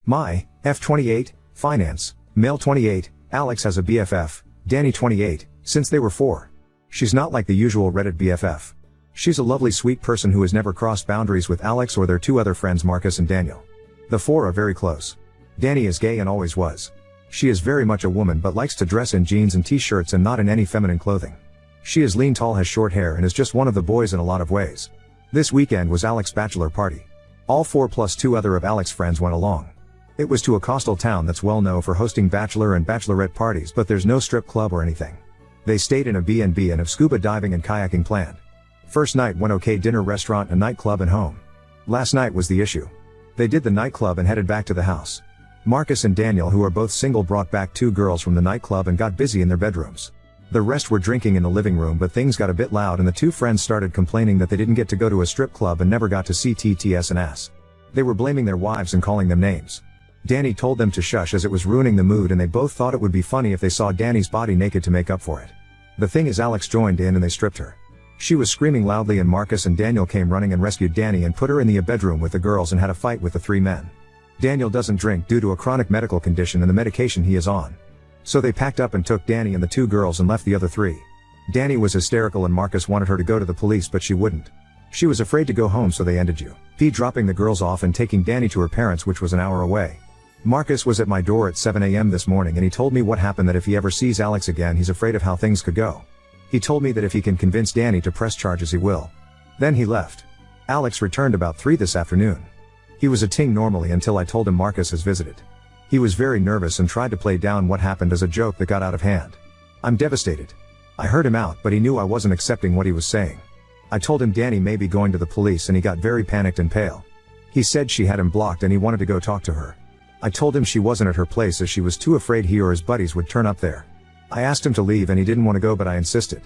My, F28, finance, male 28, Alex has a BFF, Danny 28, since they were 4. She's not like the usual Reddit BFF. She's a lovely sweet person who has never crossed boundaries with Alex or their 2 other friends Marcus and Daniel. The 4 are very close. Danny is gay and always was. She is very much a woman but likes to dress in jeans and t-shirts and not in any feminine clothing. She is lean, tall, has short hair and is just one of the boys in a lot of ways. This weekend was Alex's bachelor party. All 4 plus 2 other of Alex's friends went along. It was to a coastal town that's well known for hosting bachelor and bachelorette parties, but there's no strip club or anything. They stayed in a B&B and have scuba diving and kayaking planned. First night went okay, dinner, restaurant, a nightclub and home. Last night was the issue. They did the nightclub and headed back to the house. Marcus and Daniel, who are both single, brought back 2 girls from the nightclub and got busy in their bedrooms. The rest were drinking in the living room, but things got a bit loud and the 2 friends started complaining that they didn't get to go to a strip club and never got to see TTS and ass. They were blaming their wives and calling them names. Danny told them to shush as it was ruining the mood, and they both thought it would be funny if they saw Danny's body naked to make up for it. The thing is, Alex joined in and they stripped her. She was screaming loudly and Marcus and Daniel came running and rescued Danny and put her in the bedroom with the girls and had a fight with the 3 men. Daniel doesn't drink due to a chronic medical condition and the medication he is on. So they packed up and took Danny and the 2 girls and left the other 3. Danny was hysterical and Marcus wanted her to go to the police but she wouldn't. She was afraid to go home, so they ended up dropping the girls off and taking Danny to her parents, which was an hour away. Marcus was at my door at 7 a.m. this morning and he told me what happened, that if he ever sees Alex again he's afraid of how things could go. He told me that if he can convince Danny to press charges he will. Then he left. Alex returned about 3 this afternoon. He was a-ting normally until I told him Marcus has visited. He was very nervous and tried to play down what happened as a joke that got out of hand. I'm devastated. I heard him out, but he knew I wasn't accepting what he was saying. I told him Danny may be going to the police and he got very panicked and pale. He said she had him blocked and he wanted to go talk to her. I told him she wasn't at her place as she was too afraid he or his buddies would turn up there. I asked him to leave and he didn't want to go, but I insisted.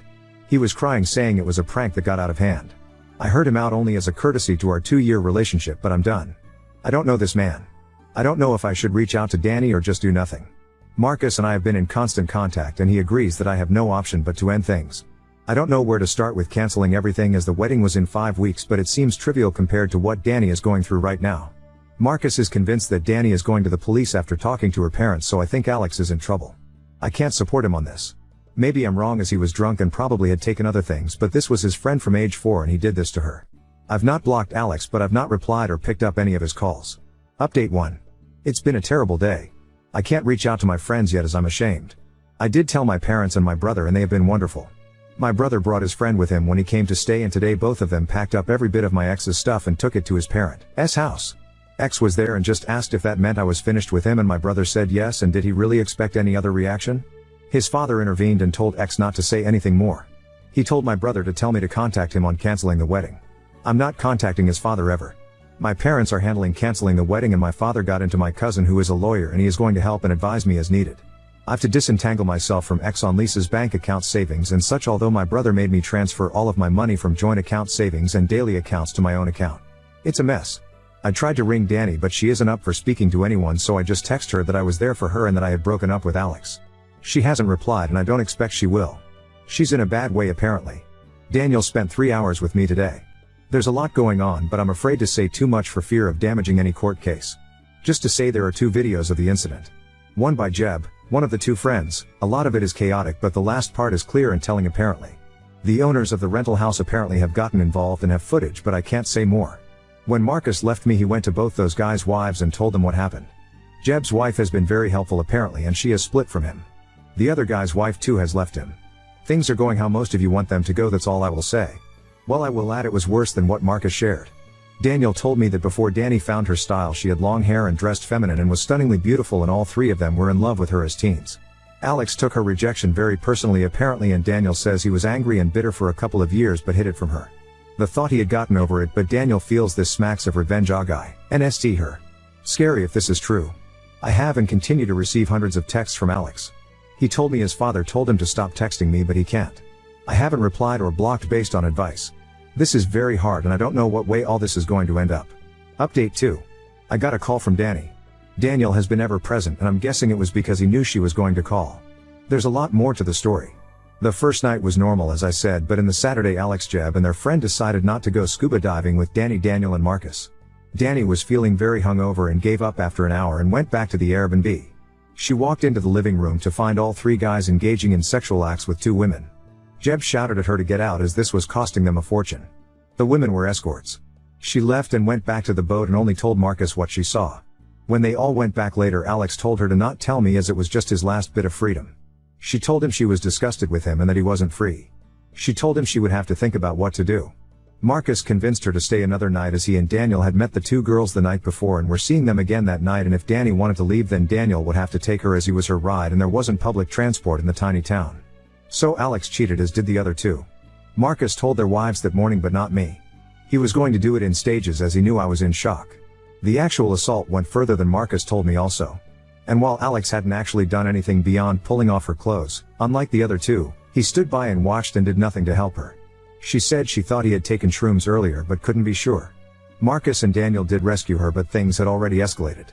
He was crying, saying it was a prank that got out of hand. I heard him out only as a courtesy to our 2-year relationship, but I'm done. I don't know this man. I don't know if I should reach out to Danny or just do nothing. Marcus and I have been in constant contact and he agrees that I have no option but to end things. I don't know where to start with canceling everything as the wedding was in 5 weeks, but it seems trivial compared to what Danny is going through right now. Marcus is convinced that Danny is going to the police after talking to her parents, so I think Alex is in trouble. I can't support him on this. Maybe I'm wrong as he was drunk and probably had taken other things, but this was his friend from age 4 and he did this to her. I've not blocked Alex, but I've not replied or picked up any of his calls. Update 1. It's been a terrible day. I can't reach out to my friends yet as I'm ashamed. I did tell my parents and my brother and they have been wonderful. My brother brought his friend with him when he came to stay, and today both of them packed up every bit of my ex's stuff and took it to his parents' house. Ex was there and just asked if that meant I was finished with him, and my brother said yes, and did he really expect any other reaction? His father intervened and told Ex not to say anything more. He told my brother to tell me to contact him on canceling the wedding. I'm not contacting his father ever. My parents are handling canceling the wedding and my father got into my cousin who is a lawyer and he is going to help and advise me as needed. I've to disentangle myself from Ex on Lisa's bank account savings and such, although my brother made me transfer all of my money from joint account savings and daily accounts to my own account. It's a mess. I tried to ring Danny but she isn't up for speaking to anyone, so I just text her that I was there for her and that I had broken up with Alex. She hasn't replied and I don't expect she will. She's in a bad way apparently. Daniel spent 3 hours with me today. There's a lot going on, but I'm afraid to say too much for fear of damaging any court case. Just to say there are 2 videos of the incident. One by Jeb, one of the 2 friends. A lot of it is chaotic, but the last part is clear and telling apparently. The owners of the rental house apparently have gotten involved and have footage, but I can't say more. When Marcus left me he went to both those guys' wives and told them what happened. Jeb's wife has been very helpful apparently and she has split from him. The other guy's wife too has left him. Things are going how most of you want them to go, that's all I will say. Well, I will add it was worse than what Marcus shared. Daniel told me that before Danny found her style she had long hair and dressed feminine and was stunningly beautiful, and all 3 of them were in love with her as teens. Alex took her rejection very personally apparently, and Daniel says he was angry and bitter for a couple of years but hid it from her. The thought he had gotten over it, but Daniel feels this smacks of revenge NST her. Scary if this is true. I have and continue to receive hundreds of texts from Alex. He told me his father told him to stop texting me, but he can't. I haven't replied or blocked based on advice. This is very hard and I don't know what way all this is going to end up. Update 2. I got a call from Danny. Daniel has been ever present and I'm guessing it was because he knew she was going to call. There's a lot more to the story. The first night was normal as I said, but in the Saturday Alex, Jeb and their friend decided not to go scuba diving with Danny, Daniel and Marcus. Danny was feeling very hungover and gave up after an hour and went back to the Airbnb. She walked into the living room to find all three guys engaging in sexual acts with two women. Jeb shouted at her to get out as this was costing them a fortune. The women were escorts. She left and went back to the boat and only told Marcus what she saw. When they all went back later, Alex told her to not tell me as it was just his last bit of freedom. She told him she was disgusted with him and that he wasn't free. She told him she would have to think about what to do. Marcus convinced her to stay another night as he and Daniel had met the two girls the night before and were seeing them again that night, and if Danny wanted to leave then Daniel would have to take her as he was her ride and there wasn't public transport in the tiny town. So Alex cheated, as did the other two. Marcus told their wives that morning, but not me. He was going to do it in stages as he knew I was in shock. The actual assault went further than Marcus told me also. And while Alex hadn't actually done anything beyond pulling off her clothes, unlike the other two, he stood by and watched and did nothing to help her. She said she thought he had taken shrooms earlier but couldn't be sure. Marcus and Daniel did rescue her, but things had already escalated.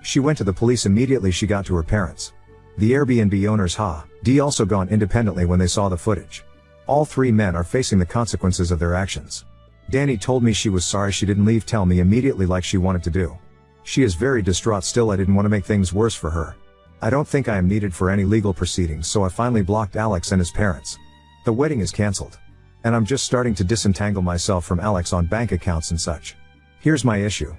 She went to the police immediately she got to her parents. The Airbnb owners D also gone independently when they saw the footage. All three men are facing the consequences of their actions. Danny told me she was sorry she didn't leave tell me immediately like she wanted to do. She is very distraught still. I didn't want to make things worse for her. I don't think I am needed for any legal proceedings, so I finally blocked Alex and his parents. The wedding is cancelled. And I'm just starting to disentangle myself from Alex on bank accounts and such. Here's my issue.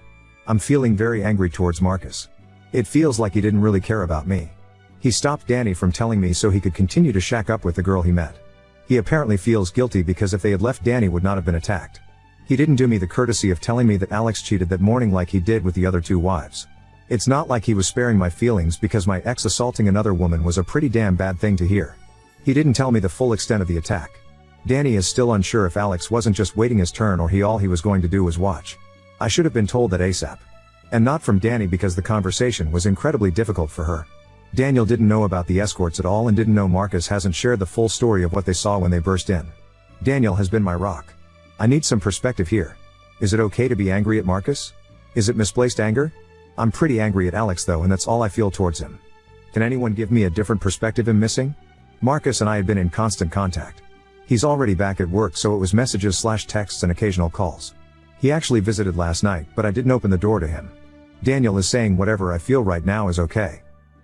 I'm feeling very angry towards Marcus. It feels like he didn't really care about me. He stopped Danny from telling me so he could continue to shack up with the girl he met. He apparently feels guilty because if they had left, Danny would not have been attacked. He didn't do me the courtesy of telling me that Alex cheated that morning like he did with the other two wives. It's not like he was sparing my feelings because my ex assaulting another woman was a pretty damn bad thing to hear. He didn't tell me the full extent of the attack. Danny is still unsure if Alex wasn't just waiting his turn or all he was going to do was watch. I should have been told that ASAP. And not from Danny because the conversation was incredibly difficult for her. Daniel didn't know about the escorts at all and didn't know Marcus hasn't shared the full story of what they saw when they burst in. Daniel has been my rock. I need some perspective here. Is it okay to be angry at Marcus? Is it misplaced anger? I'm pretty angry at Alex though, and that's all I feel towards him. Can anyone give me a different perspective I'm missing? Marcus and I had been in constant contact. He's already back at work, so it was messages/texts and occasional calls. He actually visited last night, but I didn't open the door to him. Daniel is saying whatever I feel right now is okay.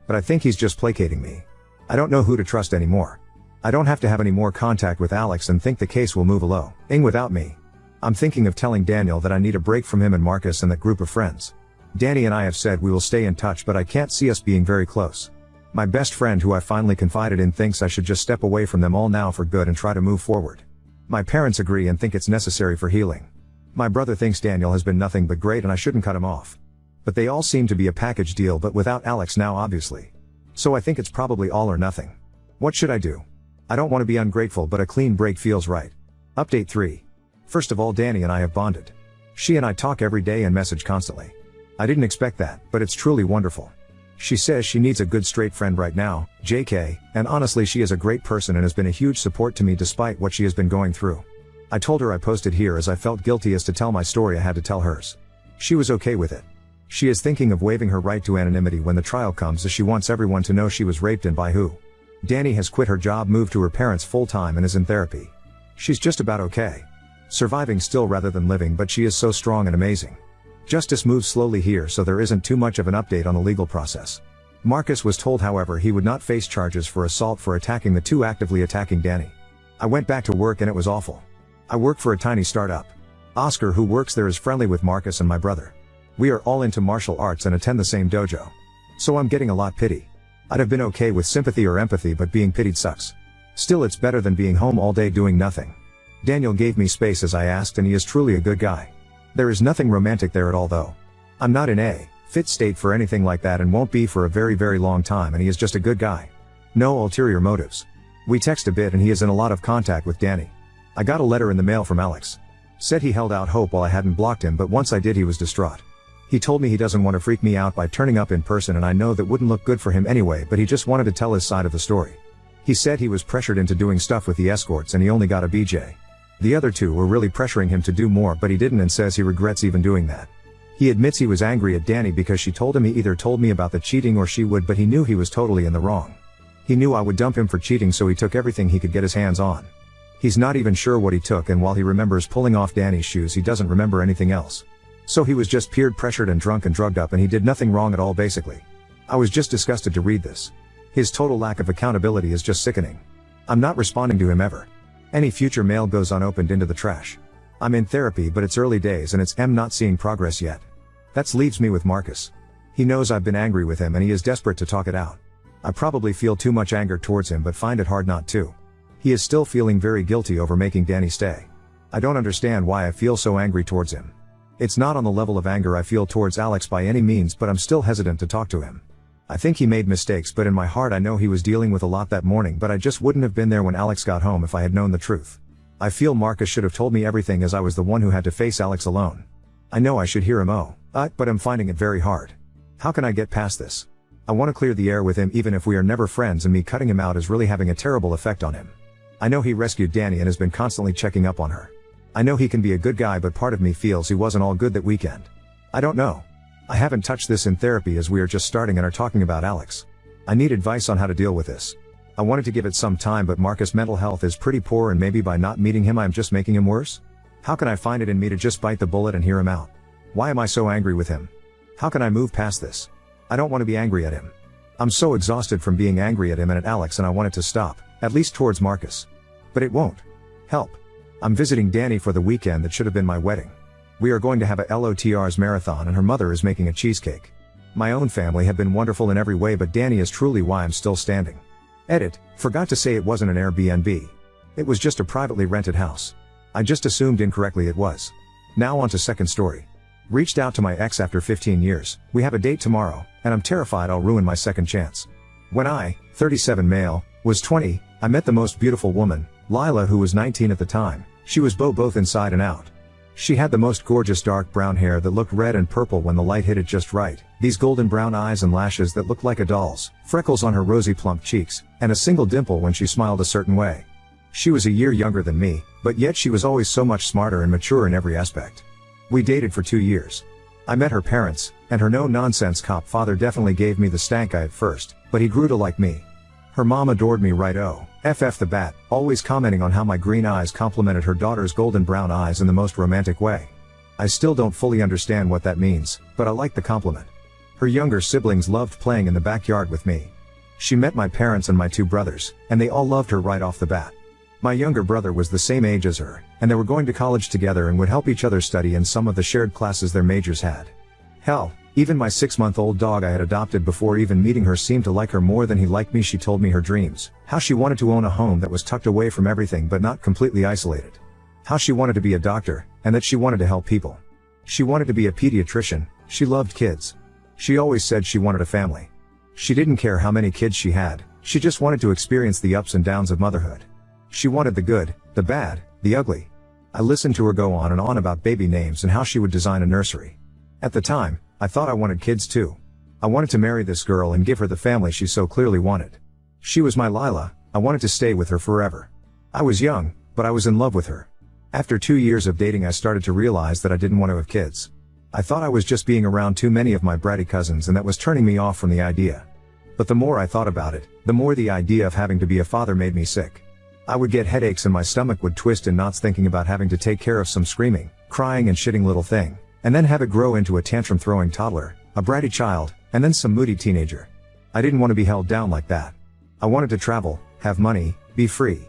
But I think he's just placating me. I don't know who to trust anymore. I don't have to have any more contact with Alex and think the case will move along without me. I'm thinking of telling Daniel that I need a break from him and Marcus and that group of friends. Danny and I have said we will stay in touch, but I can't see us being very close. My best friend, who I finally confided in, thinks I should just step away from them all now for good and try to move forward. My parents agree and think it's necessary for healing. My brother thinks Daniel has been nothing but great and I shouldn't cut him off. But they all seem to be a package deal, but without Alex now obviously. So I think it's probably all or nothing. What should I do? I don't want to be ungrateful, but a clean break feels right. Update 3. First of all, Danny and I have bonded. She and I talk every day and message constantly. I didn't expect that, but it's truly wonderful. She says she needs a good straight friend right now, JK, and honestly she is a great person and has been a huge support to me despite what she has been going through. I told her I posted here as I felt guilty as to tell my story I had to tell hers. She was okay with it. She is thinking of waiving her right to anonymity when the trial comes, as she wants everyone to know she was raped and by who. Danny has quit her job, moved to her parents full-time and is in therapy. She's just about okay. Surviving still rather than living, but she is so strong and amazing. Justice moves slowly here, so there isn't too much of an update on the legal process. Marcus was told, however, he would not face charges for assault for attacking the two actively attacking Danny. I went back to work and it was awful. I work for a tiny startup. Oscar, who works there, is friendly with Marcus and my brother. We are all into martial arts and attend the same dojo. So I'm getting a lot pity. I'd have been okay with sympathy or empathy, but being pitied sucks. Still, it's better than being home all day doing nothing. Daniel gave me space as I asked, and he is truly a good guy. There is nothing romantic there at all though. I'm not in a fit state for anything like that and won't be for a very, very long time, and he is just a good guy. No ulterior motives. We text a bit and he is in a lot of contact with Danny. I got a letter in the mail from Alex. Said he held out hope while I hadn't blocked him, but once I did he was distraught. He told me he doesn't want to freak me out by turning up in person, and I know that wouldn't look good for him anyway, but he just wanted to tell his side of the story. He said he was pressured into doing stuff with the escorts and he only got a BJ. The other two were really pressuring him to do more, but he didn't and says he regrets even doing that. He admits he was angry at Danny because she told him he either told me about the cheating or she would, but he knew he was totally in the wrong. He knew I would dump him for cheating, so he took everything he could get his hands on. He's not even sure what he took, and while he remembers pulling off Danny's shoes, he doesn't remember anything else. So he was just peer pressured and drunk and drugged up and he did nothing wrong at all basically. I was just disgusted to read this. His total lack of accountability is just sickening. I'm not responding to him ever. Any future mail goes unopened into the trash. I'm in therapy but it's early days and I'm not seeing progress yet. That leaves me with Marcus. He knows I've been angry with him and he is desperate to talk it out. I probably feel too much anger towards him but find it hard not to. He is still feeling very guilty over making Danny stay. I don't understand why I feel so angry towards him. It's not on the level of anger I feel towards Alex by any means, but I'm still hesitant to talk to him. I think he made mistakes, but in my heart I know he was dealing with a lot that morning, but I just wouldn't have been there when Alex got home if I had known the truth. I feel Marcus should have told me everything as I was the one who had to face Alex alone. I know I should hear him but I'm finding it very hard. How can I get past this? I want to clear the air with him even if we are never friends, and me cutting him out is really having a terrible effect on him. I know he rescued Danny and has been constantly checking up on her. I know he can be a good guy, but part of me feels he wasn't all good that weekend. I don't know. I haven't touched this in therapy as we are just starting and are talking about Alex. I need advice on how to deal with this. I wanted to give it some time, but Marcus' mental health is pretty poor and maybe by not meeting him I'm just making him worse? How can I find it in me to just bite the bullet and hear him out? Why am I so angry with him? How can I move past this? I don't want to be angry at him. I'm so exhausted from being angry at him and at Alex, and I want it to stop, at least towards Marcus. But it won't. Help. I'm visiting Danny for the weekend that should have been my wedding. We are going to have a LOTR's marathon and her mother is making a cheesecake. My own family have been wonderful in every way, but Danny is truly why I'm still standing. Edit, forgot to say it wasn't an Airbnb. It was just a privately rented house. I just assumed incorrectly it was. Now on to second story. Reached out to my ex after 15 years, we have a date tomorrow, and I'm terrified I'll ruin my second chance. When I, 37 male, was 20, I met the most beautiful woman, Lila, who was 19 at the time. She was both inside and out. She had the most gorgeous dark brown hair that looked red and purple when the light hit it just right, these golden brown eyes and lashes that looked like a doll's, freckles on her rosy plump cheeks, and a single dimple when she smiled a certain way. She was a year younger than me, but yet she was always so much smarter and mature in every aspect. We dated for 2 years. I met her parents, and her no-nonsense cop father definitely gave me the stank eye at first, but he grew to like me. Her mom adored me right FF the bat, always commenting on how my green eyes complemented her daughter's golden brown eyes in the most romantic way. I still don't fully understand what that means, but I like the compliment. Her younger siblings loved playing in the backyard with me. She met my parents and my 2 brothers, and they all loved her right off the bat. My younger brother was the same age as her, and they were going to college together and would help each other study in some of the shared classes their majors had. Hell, even my 6-month-old dog I had adopted before even meeting her seemed to like her more than he liked me. She told me her dreams, how she wanted to own a home that was tucked away from everything but not completely isolated. How she wanted to be a doctor, and that she wanted to help people. She wanted to be a pediatrician, she loved kids. She always said she wanted a family. She didn't care how many kids she had, she just wanted to experience the ups and downs of motherhood. She wanted the good, the bad, the ugly. I listened to her go on and on about baby names and how she would design a nursery. At the time, I thought I wanted kids too. I wanted to marry this girl and give her the family she so clearly wanted. She was my Lila, I wanted to stay with her forever. I was young, but I was in love with her. After 2 years of dating I started to realize that I didn't want to have kids. I thought I was just being around too many of my bratty cousins and that was turning me off from the idea. But the more I thought about it, the more the idea of having to be a father made me sick. I would get headaches and my stomach would twist in knots thinking about having to take care of some screaming, crying and shitting little thing, and then have it grow into a tantrum throwing toddler, a bratty child, and then some moody teenager. I didn't want to be held down like that. I wanted to travel, have money, be free.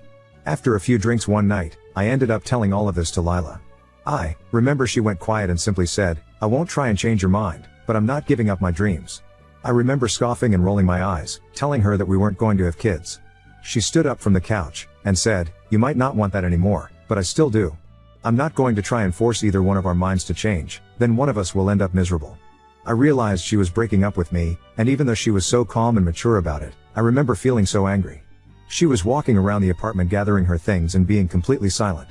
After a few drinks one night, I ended up telling all of this to Lila. I remember she went quiet and simply said, "I won't try and change your mind, but I'm not giving up my dreams." I remember scoffing and rolling my eyes, telling her that we weren't going to have kids. She stood up from the couch, and said, "You might not want that anymore, but I still do. I'm not going to try and force either one of our minds to change, then one of us will end up miserable." I realized she was breaking up with me, and even though she was so calm and mature about it, I remember feeling so angry. She was walking around the apartment gathering her things and being completely silent.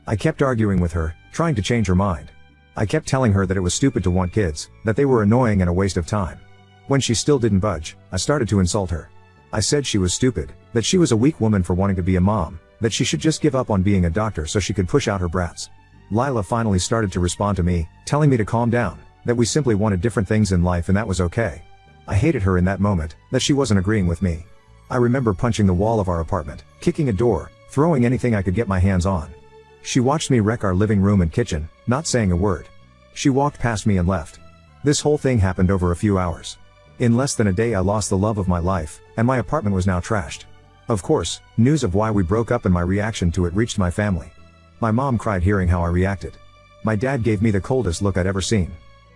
I kept arguing with her, trying to change her mind. I kept telling her that it was stupid to want kids, that they were annoying and a waste of time. When she still didn't budge, I started to insult her. I said she was stupid, that she was a weak woman for wanting to be a mom, that she should just give up on being a doctor so she could push out her brats. Lila finally started to respond to me, telling me to calm down, that we simply wanted different things in life and that was okay. I hated her in that moment, that she wasn't agreeing with me. I remember punching the wall of our apartment, kicking a door, throwing anything I could get my hands on. She watched me wreck our living room and kitchen, not saying a word. She walked past me and left. This whole thing happened over a few hours. In less than a day I lost the love of my life, and my apartment was now trashed. Of course, news of why we broke up and my reaction to it reached my family. My mom cried hearing how I reacted. My dad gave me the coldest look I'd ever seen.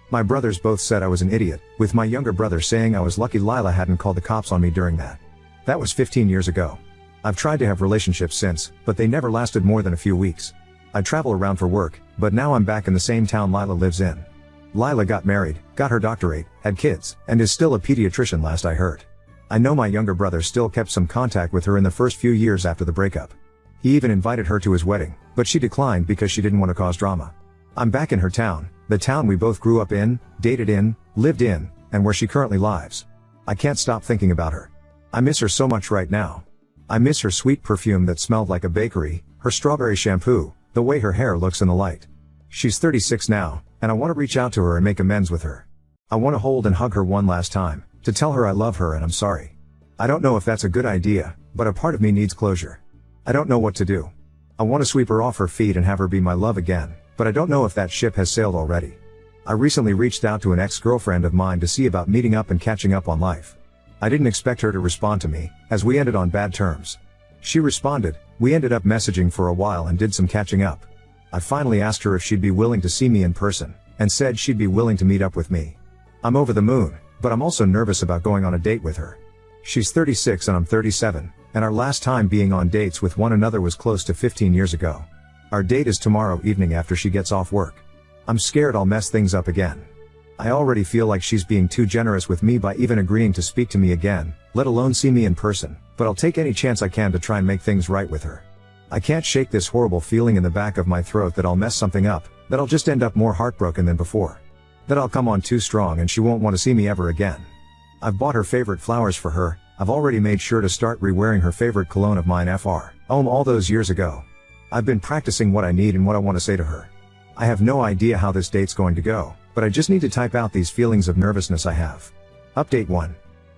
My brothers both said I was an idiot, with my younger brother saying I was lucky Lila hadn't called the cops on me during that. That was 15 years ago. I've tried to have relationships since, but they never lasted more than a few weeks. I travel around for work, but now I'm back in the same town Lila lives in. Lila got married, got her doctorate, had kids, and is still a pediatrician last I heard. I know my younger brother still kept some contact with her in the first few years after the breakup. He even invited her to his wedding, but she declined because she didn't want to cause drama. I'm back in her town, the town we both grew up in, dated in, lived in, and where she currently lives. I can't stop thinking about her. I miss her so much right now. I miss her sweet perfume that smelled like a bakery, her strawberry shampoo, the way her hair looks in the light. She's 36 now, and I want to reach out to her and make amends with her. I want to hold and hug her one last time, to tell her I love her and I'm sorry. I don't know if that's a good idea, but a part of me needs closure. I don't know what to do. I want to sweep her off her feet and have her be my love again, but I don't know if that ship has sailed already. I recently reached out to an ex-girlfriend of mine to see about meeting up and catching up on life. I didn't expect her to respond to me, as we ended on bad terms. She responded, we ended up messaging for a while and did some catching up. I finally asked her if she'd be willing to see me in person, and said she'd be willing to meet up with me. I'm over the moon, but I'm also nervous about going on a date with her. She's 36 and I'm 37, and our last time being on dates with one another was close to 15 years ago. Our date is tomorrow evening after she gets off work. I'm scared I'll mess things up again. I already feel like she's being too generous with me by even agreeing to speak to me again, let alone see me in person, but I'll take any chance I can to try and make things right with her. I can't shake this horrible feeling in the back of my throat that I'll mess something up, that I'll just end up more heartbroken than before. That I'll come on too strong and she won't want to see me ever again. I've bought her favorite flowers for her, I've already made sure to start re-wearing her favorite cologne of mine all those years ago. I've been practicing what I need and what I want to say to her. I have no idea how this date's going to go, but I just need to type out these feelings of nervousness I have. Update 1.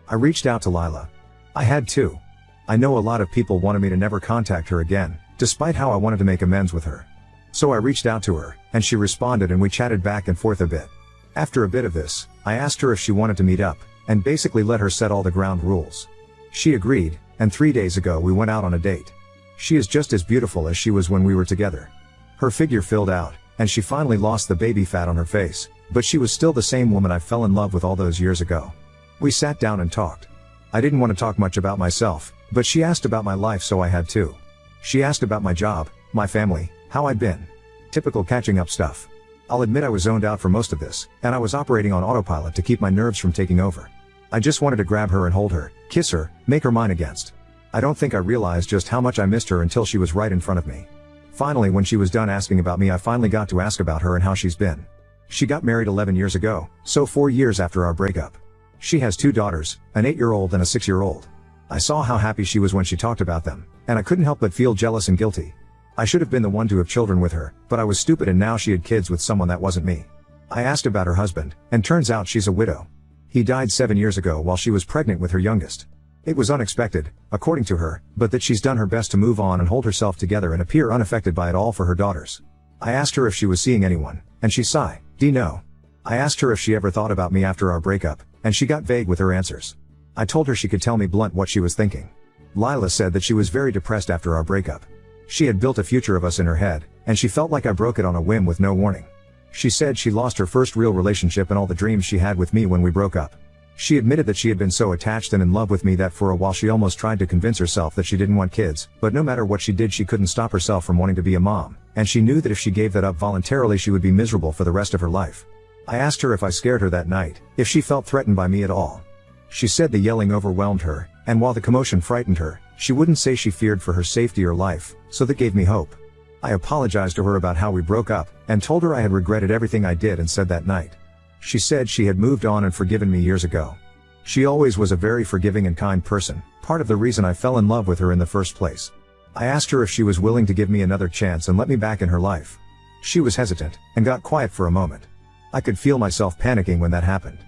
I reached out to Lila. I had to. I know a lot of people wanted me to never contact her again, despite how I wanted to make amends with her. So I reached out to her, and she responded and we chatted back and forth a bit. After a bit of this, I asked her if she wanted to meet up, and basically let her set all the ground rules. She agreed, and 3 days ago we went out on a date. She is just as beautiful as she was when we were together. Her figure filled out, and she finally lost the baby fat on her face, but she was still the same woman I fell in love with all those years ago. We sat down and talked. I didn't want to talk much about myself, but she asked about my life so I had to. She asked about my job, my family, how I'd been. Typical catching up stuff. I'll admit I was zoned out for most of this, and I was operating on autopilot to keep my nerves from taking over. I just wanted to grab her and hold her, kiss her, make her mine against. I don't think I realized just how much I missed her until she was right in front of me. Finally, when she was done asking about me, I finally got to ask about her and how she's been. She got married 11 years ago, so 4 years after our breakup. She has 2 daughters, an 8-year-old and a 6-year-old. I saw how happy she was when she talked about them, and I couldn't help but feel jealous and guilty. I should have been the one to have children with her, but I was stupid and now she had kids with someone that wasn't me. I asked about her husband, and turns out she's a widow. He died 7 years ago while she was pregnant with her youngest. It was unexpected, according to her, but that she's done her best to move on and hold herself together and appear unaffected by it all for her daughters. I asked her if she was seeing anyone, and she sighed, no. I asked her if she ever thought about me after our breakup, and she got vague with her answers. I told her she could tell me blunt what she was thinking. Lila said that she was very depressed after our breakup. She had built a future of us in her head, and she felt like I broke it on a whim with no warning. She said she lost her first real relationship and all the dreams she had with me when we broke up. She admitted that she had been so attached and in love with me that for a while she almost tried to convince herself that she didn't want kids, but no matter what she did she couldn't stop herself from wanting to be a mom, and she knew that if she gave that up voluntarily she would be miserable for the rest of her life. I asked her if I scared her that night, if she felt threatened by me at all. She said the yelling overwhelmed her, and while the commotion frightened her, she wouldn't say she feared for her safety or life, so that gave me hope. I apologized to her about how we broke up, and told her I had regretted everything I did and said that night. She said she had moved on and forgiven me years ago. She always was a very forgiving and kind person, part of the reason I fell in love with her in the first place. I asked her if she was willing to give me another chance and let me back in her life. She was hesitant, and got quiet for a moment. I could feel myself panicking when that happened.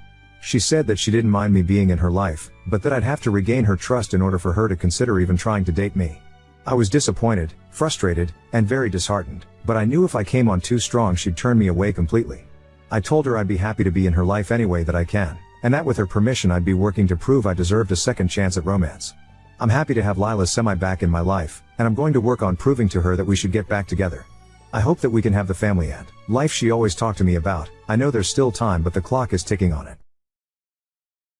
She said that she didn't mind me being in her life, but that I'd have to regain her trust in order for her to consider even trying to date me. I was disappointed, frustrated, and very disheartened, but I knew if I came on too strong she'd turn me away completely. I told her I'd be happy to be in her life any way that I can, and that with her permission I'd be working to prove I deserved a second chance at romance. I'm happy to have Lila semi back in my life, and I'm going to work on proving to her that we should get back together. I hope that we can have the family and life she always talked to me about. I know there's still time, but the clock is ticking on it.